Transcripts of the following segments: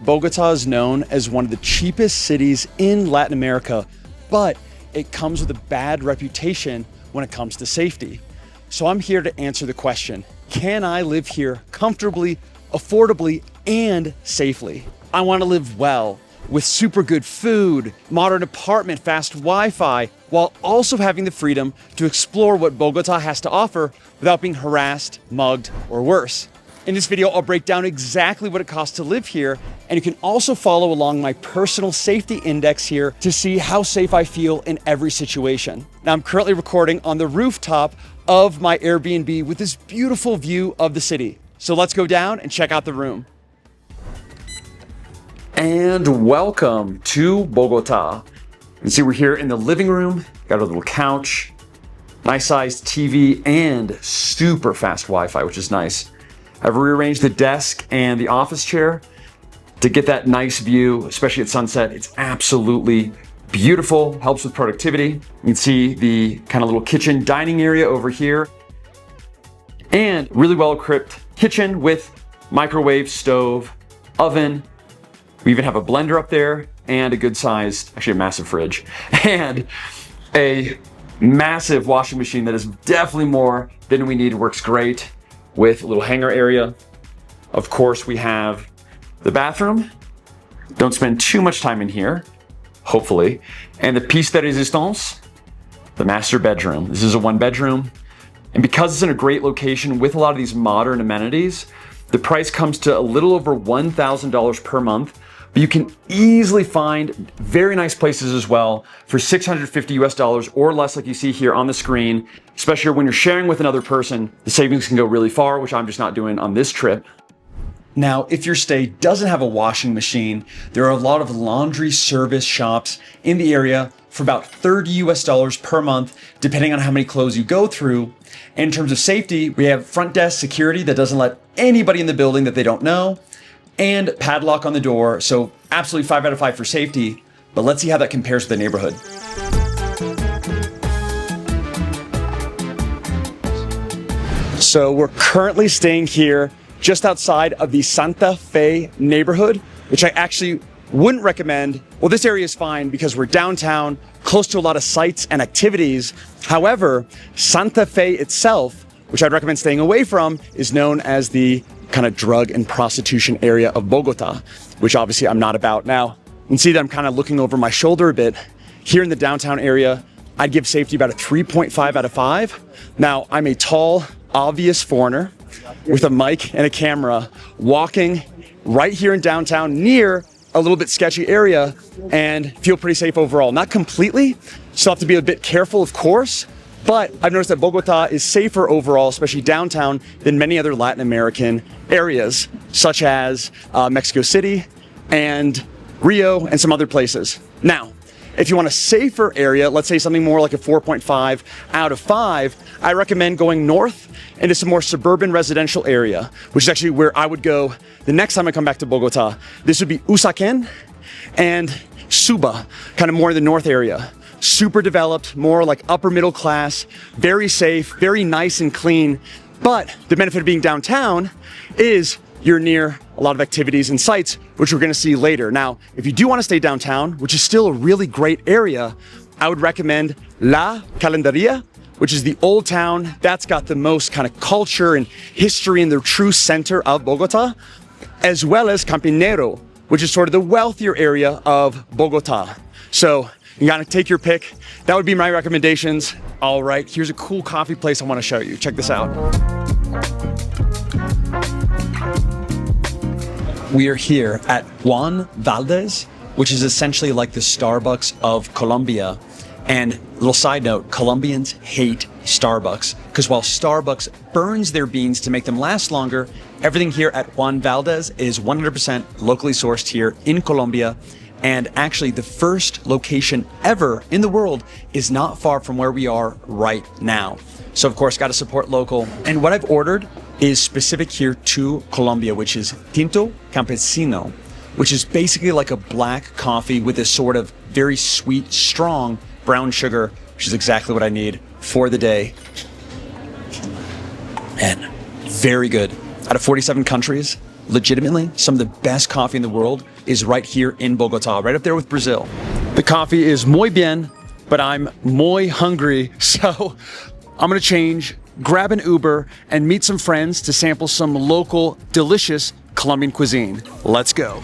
Bogotá is known as one of the cheapest cities in Latin America, but it comes with a bad reputation when it comes to safety. So I'm here to answer the question, can I live here comfortably, affordably, and safely? I want to live well, with super good food, modern apartment, fast Wi-Fi, while also having the freedom to explore what Bogotá has to offer without being harassed, mugged, or worse. In this video, I'll break down exactly what it costs to live here, and you can also follow along my personal safety index here to see how safe I feel in every situation. Now, I'm currently recording on the rooftop of my Airbnb with this beautiful view of the city. So let's go down and check out the room. And welcome to Bogotá. You can see we're here in the living room, got a little couch, nice sized TV, and super fast Wi-Fi, which is nice. I've rearranged the desk and the office chair to get that nice view, especially at sunset. It's absolutely beautiful, helps with productivity. You can see the kind of little kitchen dining area over here, and really well equipped kitchen with microwave, stove, oven. We even have a blender up there and a good sized, actually a massive fridge, and a massive washing machine that is definitely more than we need. Works great with a little hanger area. Of course, we have the bathroom. Don't spend too much time in here, hopefully. And the pièce de résistance, the master bedroom. This is a 1-bedroom. And because it's in a great location with a lot of these modern amenities, the price comes to a little over $1,000 per month. But you can easily find very nice places as well for $650 or less, like you see here on the screen, especially when you're sharing with another person. The savings can go really far, which I'm just not doing on this trip. Now, if your stay doesn't have a washing machine, there are a lot of laundry service shops in the area for about $30 per month, depending on how many clothes you go through. And in terms of safety, we have front desk security that doesn't let anybody in the building that they don't know, and padlock on the door, so absolutely 5 out of 5 for safety. But let's see how that compares to the neighborhood. So we're currently staying here just outside of the Santa Fe neighborhood, which I actually wouldn't recommend. Well, this area is fine because we're downtown, close to a lot of sites and activities. However, Santa Fe itself, which I'd recommend staying away from, is known as the kind of drug and prostitution area of Bogotá, which obviously I'm not about. Now, you can see that I'm kind of looking over my shoulder a bit. Here in the downtown area, I'd give safety about a 3.5 out of 5. Now, I'm a tall, obvious foreigner with a mic and a camera walking right here in downtown near a little bit sketchy area and feel pretty safe overall. Not completely, still have to be a bit careful, of course, but I've noticed that Bogotá is safer overall, especially downtown, than many other Latin American areas, such as Mexico City and Rio and some other places. Now, if you want a safer area, let's say something more like a 4.5 out of 5, I recommend going north into some more suburban residential area, which is actually where I would go the next time I come back to Bogotá. This would be Usaquén and Suba, kind of more in the north area. Super developed, more like upper middle class, very safe, very nice and clean. But the benefit of being downtown is you're near a lot of activities and sites, which we're gonna see later. Now, if you do wanna stay downtown, which is still a really great area, I would recommend La Calendaria, which is the old town. That's got the most kind of culture and history in the true center of Bogotá, as well as Campinero, which is sort of the wealthier area of Bogotá. So you gotta take your pick. That would be my recommendations. All right, here's a cool coffee place I wanna show you. Check this out. We are here at Juan Valdez, which is essentially like the Starbucks of Colombia. And little side note, Colombians hate Starbucks because while Starbucks burns their beans to make them last longer, everything here at Juan Valdez is 100% locally sourced here in Colombia. And actually the first location ever in the world is not far from where we are right now. So of course, gotta support local. And what I've ordered is specific here to Colombia, which is Tinto Campesino, which is basically like a black coffee with this sort of very sweet, strong brown sugar, which is exactly what I need for the day. And very good. Out of 47 countries, legitimately some of the best coffee in the world is right here in Bogota, right up there with Brazil. The coffee is muy bien, but I'm muy hungry, so I'm gonna change, grab an Uber, and meet some friends to sample some local, delicious Colombian cuisine. Let's go.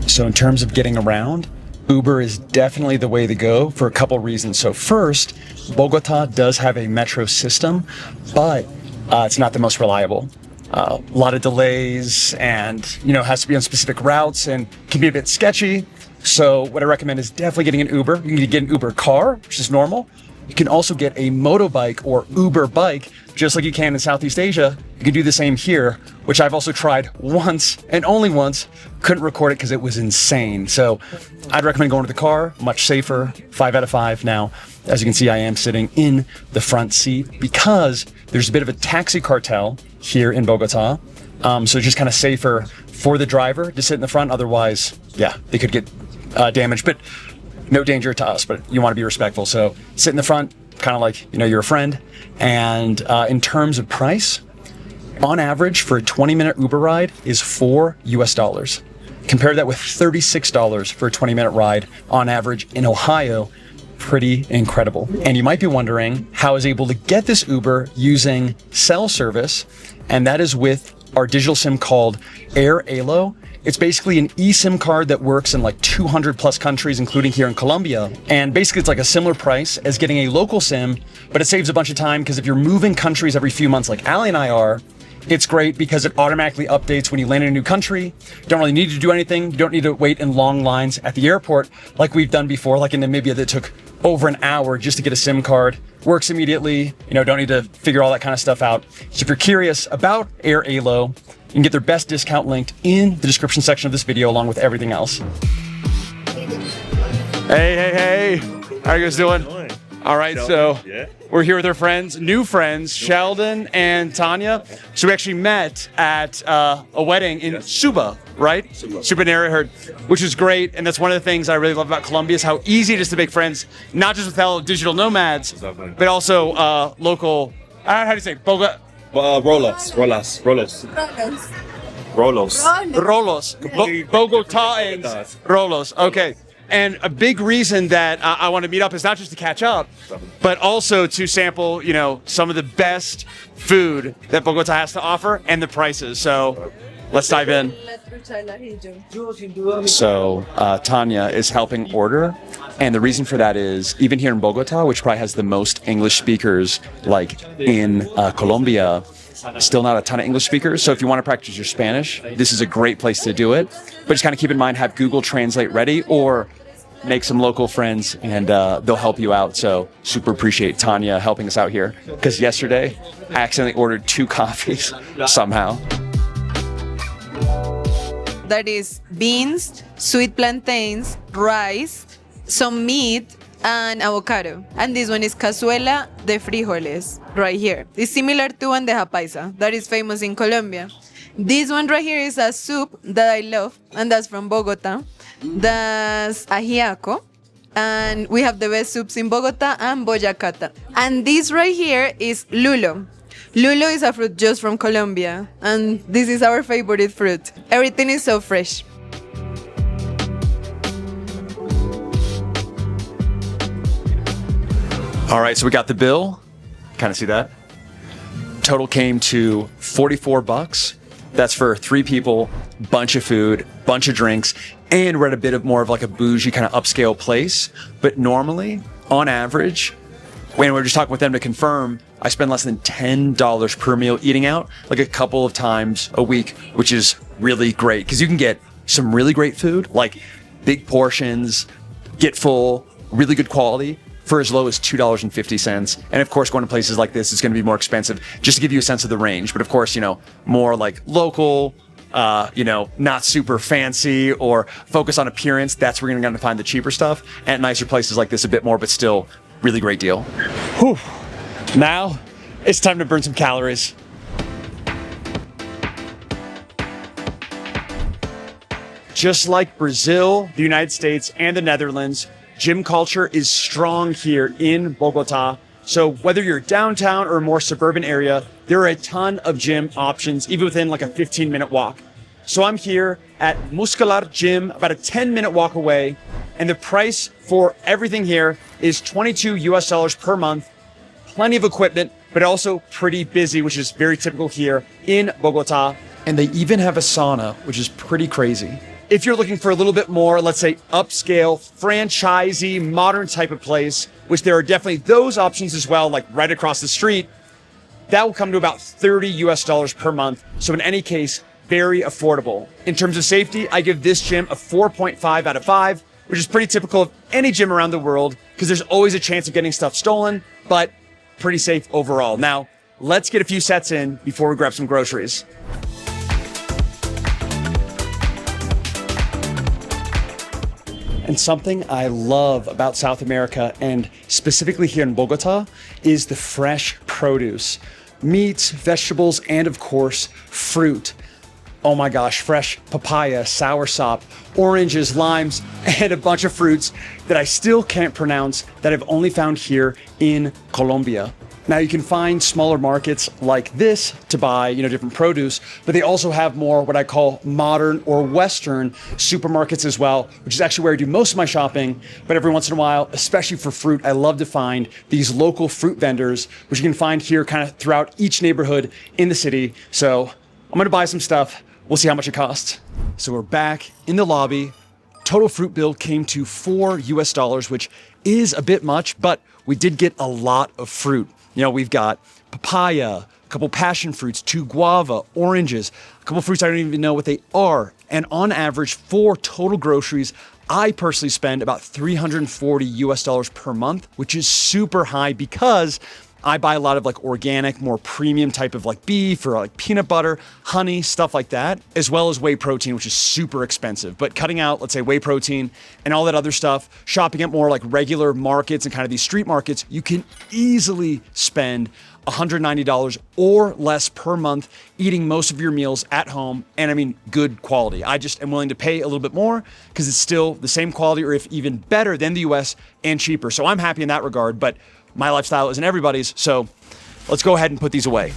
So in terms of getting around, Uber is definitely the way to go for a couple reasons. So first, Bogota does have a metro system, but it's not the most reliable. A lot of delays and, has to be on specific routes and can be a bit sketchy. So what I recommend is definitely getting an Uber. You can get an Uber car, which is normal. You can also get a motobike or Uber bike, just like you can in Southeast Asia. You can do the same here, which I've also tried once and only once. Couldn't record it because it was insane. So I'd recommend going to the car, much safer, 5 out of 5 now. As you can see, I am sitting in the front seat because there's a bit of a taxi cartel here in Bogota. So it's just kind of safer for the driver to sit in the front. Otherwise, they could get damaged. But no danger to us, but you want to be respectful. So sit in the front, kind of like, you're a friend. And in terms of price, on average for a 20-minute Uber ride is $4 US. Compare that with $36 for a 20-minute ride on average in Ohio. Pretty incredible. And you might be wondering how I was able to get this Uber using cell service, and that is with our digital SIM called AirAlo. It's basically an eSIM card that works in like 200 plus countries, including here in Colombia. And basically it's like a similar price as getting a local SIM, but it saves a bunch of time because if you're moving countries every few months like Ali and I are, it's great because it automatically updates when you land in a new country. You don't really need to do anything. You don't need to wait in long lines at the airport like we've done before, like in Namibia that took over an hour just to get a SIM card. Works immediately, don't need to figure all that kind of stuff out. So if you're curious about AirAlo, you can get their best discount linked in the description section of this video along with everything else. Hey. How are you guys doing? All right, so we're here with our friends, new friends, Sheldon and Tanya. So we actually met at a wedding in Suba, right? Suba neighborhood, which is great. And that's one of the things I really love about Colombia is how easy it is to make friends, not just with fellow digital nomads, but also local, how do you say, Bogotá? Rolos. Bogotans, Rolos. Okay. And a big reason that I want to meet up is not just to catch up, but also to sample, some of the best food that Bogota has to offer and the prices. So let's dive in. So Tanya is helping order. And the reason for that is even here in Bogota, which probably has the most English speakers, like in Colombia, still not a ton of English speakers. So if you want to practice your Spanish, this is a great place to do it. But just kind of keep in mind, have Google Translate ready or make some local friends and they'll help you out. So super appreciate Tanya helping us out here. Because yesterday, I accidentally ordered 2 coffees somehow. That is beans, sweet plantains, rice, some meat, and avocado. And this one is cazuela de frijoles, right here. It's similar to bandeja paisa, that is famous in Colombia. This one right here is a soup that I love, and that's from Bogota. That's ajiaco, and we have the best soups in Bogota and Boyacá. And this right here is lulo. Lulo is a fruit just from Colombia, and this is our favorite fruit. Everything is so fresh. All right, so we got the bill. Kind of see that? Total came to $44. That's for 3 people, bunch of food, bunch of drinks, and we're at a bit of more of like a bougie kind of upscale place. But normally, on average, when we're just talking with them to confirm, I spend less than $10 per meal eating out, like a couple of times a week, which is really great because you can get some really great food, like big portions, get full, really good quality for as low as $2.50. And of course, going to places like this is going to be more expensive, just to give you a sense of the range. But of course, more like local, not super fancy or focus on appearance. That's where you're going to find the cheaper stuff. At nicer places like this, a bit more, but still really great deal. Whew. Now it's time to burn some calories. Just like Brazil, the United States, and the Netherlands, gym culture is strong here in Bogota. So whether you're downtown or a more suburban area, there are a ton of gym options, even within like a 15-minute walk. So I'm here at Muscular Gym, about a 10-minute walk away, and the price for everything here is $22 per month. Plenty of equipment, but also pretty busy, which is very typical here in Bogota. And they even have a sauna, which is pretty crazy. If you're looking for a little bit more, let's say upscale, franchisee, modern type of place, which there are definitely those options as well, like right across the street, that will come to about $30 per month. So in any case, very affordable. In terms of safety, I give this gym a 4.5 out of 5, which is pretty typical of any gym around the world because there's always a chance of getting stuff stolen, but pretty safe overall. Now, let's get a few sets in before we grab some groceries. And something I love about South America, and specifically here in Bogota, is the fresh produce. Meats, vegetables, and of course, fruit. Oh my gosh, fresh papaya, soursop, oranges, limes, and a bunch of fruits that I still can't pronounce that I've only found here in Colombia. Now you can find smaller markets like this to buy, different produce, but they also have more what I call modern or Western supermarkets as well, which is actually where I do most of my shopping. But every once in a while, especially for fruit, I love to find these local fruit vendors, which you can find here kind of throughout each neighborhood in the city. So I'm gonna buy some stuff. We'll see how much it costs. So we're back in the lobby. Total fruit bill came to $4, which is a bit much, but we did get a lot of fruit. We've got papaya, a couple passion fruits, 2 guava, oranges, a couple fruits I don't even know what they are. And on average, for total groceries, I personally spend about $340 per month, which is super high because I buy a lot of like organic, more premium type of like beef or like peanut butter, honey, stuff like that, as well as whey protein, which is super expensive. But cutting out, let's say, whey protein and all that other stuff, shopping at more like regular markets and kind of these street markets, you can easily spend $190 or less per month eating most of your meals at home. And I mean, good quality. I just am willing to pay a little bit more because it's still the same quality or if even better than the US and cheaper. So I'm happy in that regard, but my lifestyle isn't everybody's, so let's go ahead and put these away.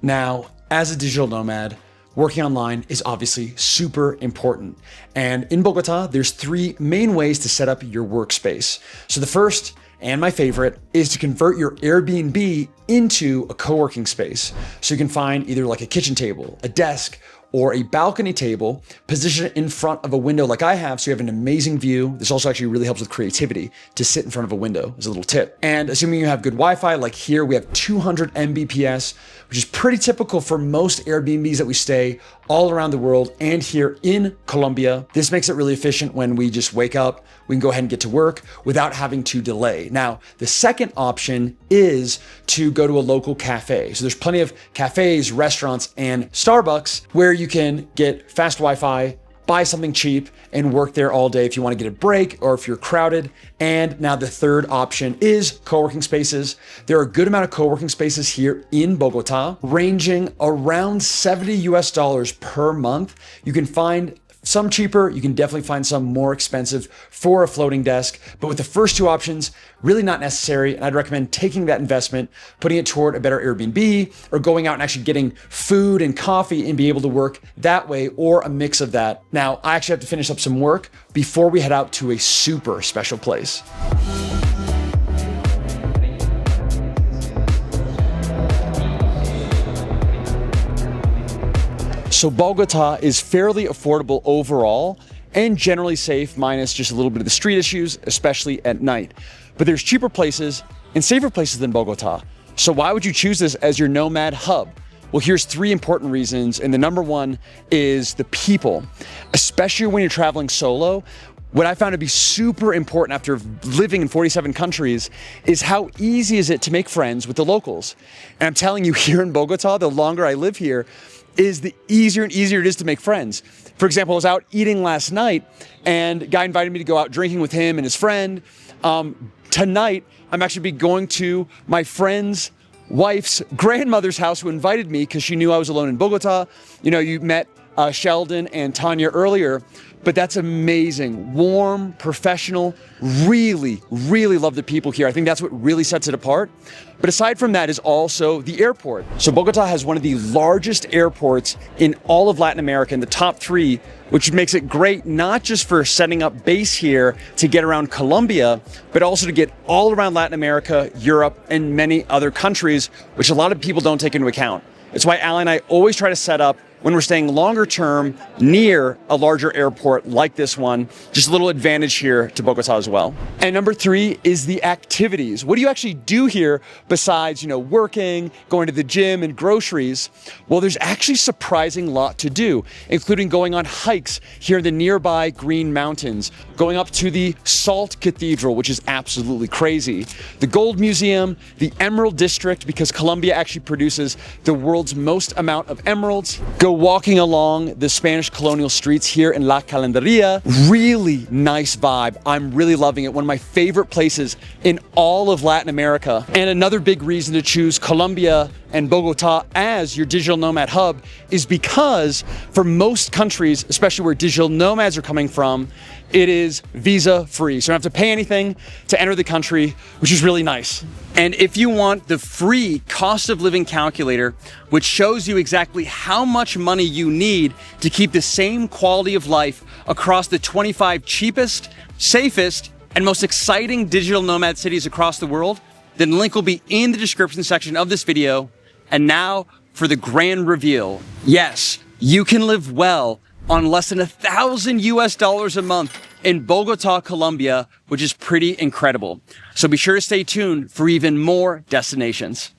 Now, as a digital nomad, working online is obviously super important. And in Bogota, there's 3 main ways to set up your workspace. So the first, and my favorite, is to convert your Airbnb into a co-working space. So you can find either like a kitchen table, a desk, or a balcony table, position it in front of a window like I have so you have an amazing view. This also actually really helps with creativity to sit in front of a window as a little tip. And assuming you have good Wi-Fi, like here we have 200 Mbps, which is pretty typical for most Airbnbs that we stay all around the world and here in Colombia. This makes it really efficient when we just wake up, we can go ahead and get to work without having to delay. Now, the second option is to go to a local cafe. So there's plenty of cafes, restaurants, and Starbucks where you can get fast Wi-Fi, buy something cheap, and work there all day if you want to get a break or if you're crowded. And now the third option is co-working spaces. There are a good amount of co-working spaces here in Bogota, ranging around $70 per month. You can find some cheaper, you can definitely find some more expensive for a floating desk. But with the first 2 options, really not necessary. And I'd recommend taking that investment, putting it toward a better Airbnb, or going out and actually getting food and coffee and be able to work that way, or a mix of that. Now, I actually have to finish up some work before we head out to a super special place. So Bogota is fairly affordable overall and generally safe, minus just a little bit of the street issues, especially at night. But there's cheaper places and safer places than Bogota. So why would you choose this as your nomad hub? Well, here's 3 important reasons. And the number one is the people, especially when you're traveling solo. What I found to be super important after living in 47 countries is how easy is it to make friends with the locals. And I'm telling you, here in Bogota, the longer I live here, is the easier and easier it is to make friends. For example, I was out eating last night and a guy invited me to go out drinking with him and his friend. Tonight, I'm actually be going to my friend's wife's grandmother's house who invited me because she knew I was alone in Bogota. You met Sheldon and Tanya earlier, but that's amazing. Warm, professional, really, really love the people here. I think that's what really sets it apart. But aside from that is also the airport. So Bogota has one of the largest airports in all of Latin America, in the top 3, which makes it great not just for setting up base here to get around Colombia, but also to get all around Latin America, Europe, and many other countries, which a lot of people don't take into account. It's why Allie and I always try to set up when we're staying longer term near a larger airport like this one. Just a little advantage here to Bogota as well. And number 3 is the activities. What do you actually do here besides, working, going to the gym and groceries? Well, there's actually a surprising lot to do, including going on hikes here in the nearby Green Mountains, going up to the Salt Cathedral, which is absolutely crazy, the Gold Museum, the Emerald District, because Colombia actually produces the world's most amount of emeralds, go walking along the Spanish colonial streets here in La Calendaria. Really nice vibe. I'm really loving it. One of my favorite places in all of Latin America. And another big reason to choose Colombia and Bogota as your digital nomad hub is because for most countries, especially where digital nomads are coming from, it is visa free. So you don't have to pay anything to enter the country, which is really nice. And if you want the free cost of living calculator, which shows you exactly how much money you need to keep the same quality of life across the 25 cheapest, safest, and most exciting digital nomad cities across the world, then the link will be in the description section of this video. And now for the grand reveal. Yes, you can live well on less than $1,000 a month in Bogotá, Colombia, which is pretty incredible. So be sure to stay tuned for even more destinations.